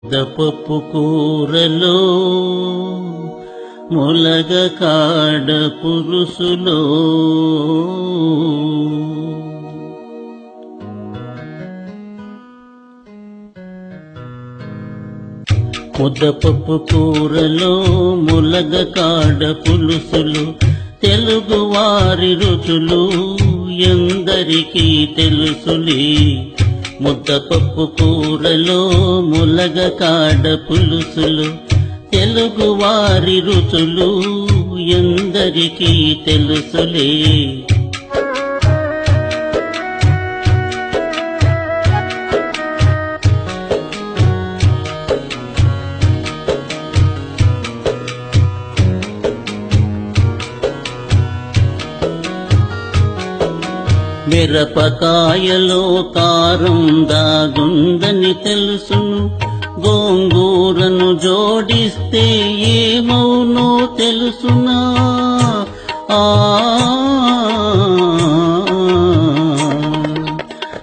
ముద్దపప్పు కూరలో ములగకాడ పులుసులో ముద్దపప్పు కూరలో ములగకాడ పులుసులు తెలుగువారి రుచులు ఎందరికీ తెలుసులే. ముద్దపప్పు కూరలో ములగకాడ పులుసులు తెలుగువారి రుచులు ఎందరికీ తెలుసులే. మిరపకాయలో కారం దాగుందని తెలుసును, గోంగూరను జోడిస్తే ఏమౌనో తెలుసునా.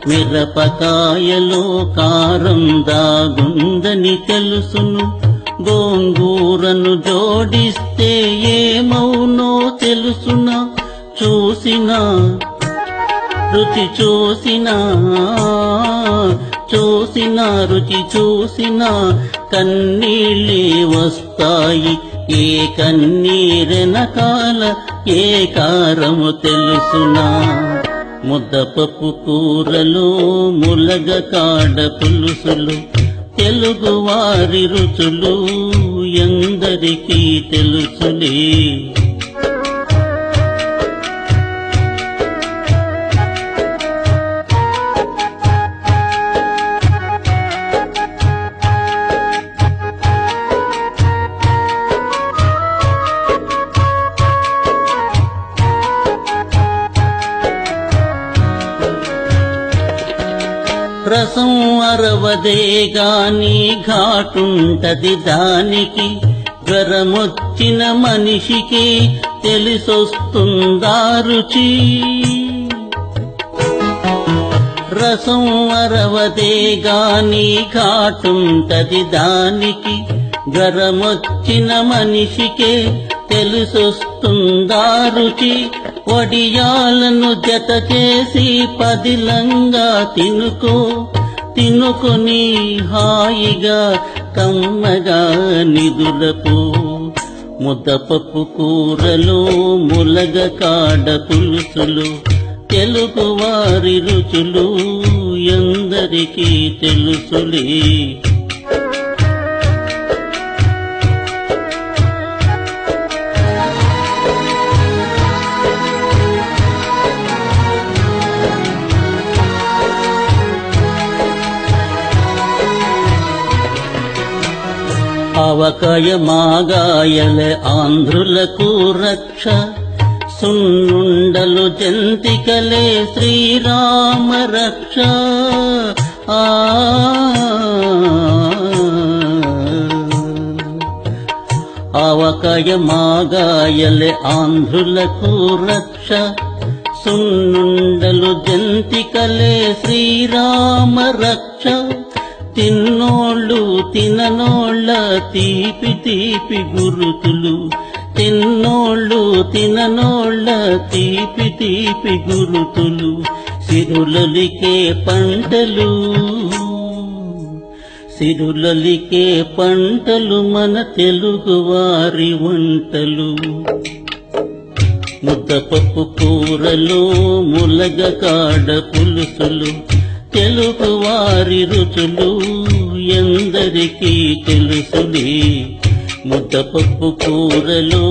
మిరపకాయలో కారం దాగుందని తెలుసును, గోంగూరను జోడిస్తే ఏమౌనో తెలుసునా. చూసినా రుచి చూసినా రుచి చూసినా కన్నీళ్ళే వస్తాయి. ఏ కన్నీరెనకాల ఏ కారము తెలుసునా. ముద్దపప్పు కూరలో ములగకాడ పులుసులు తెలుగువారి రుచులు ఎందరికీ తెలుసులే. రసం అరవదే గాని ఘాటుంటది దానికి, జ్వరమొచ్చిన మనిషికి తెలిసొస్తుందా రుచి. రసం అరవదే గాని ఘాటుంటది దానికి, జ్వరమొచ్చిన మనిషికే తెలిసొస్తుందా రుచి. వడియాలను జత చేసి పదిలంగా తినుకొని హాయిగా కమ్మగా నిదులపు. ముద్దపప్పు కూరలో ములగకాడ పులుసులు తెలుగువారి రుచులు ఎందరికీ తెలుసులే. ఆవకాయ మాగాయల ఆంధ్రులకు రక్ష, సున్నుండలు జంతికలే శ్రీరామ రక్ష. ఆవకాయ మాగాయల ఆంధ్రులకు రక్ష, సున్నుండలు జంతికలే శ్రీరామ రక్ష. తిన్నోళ్ళు తిననోళ్ళ తీపి తీపి గురుతులు, తిన్నోళ్ళు తిననోళ్ళ తీపి తీపి గురుతులు. సిరులలికే పంటలు సిరులలికే పంటలు మన తెలుగువారి వంటలు. ముద్దపప్పు కూరలో ములగకాడ పులుసులు తెలుగువారి రుచులు ఎందరికీ తెలుసులే. ముద్దపప్పు కూరలో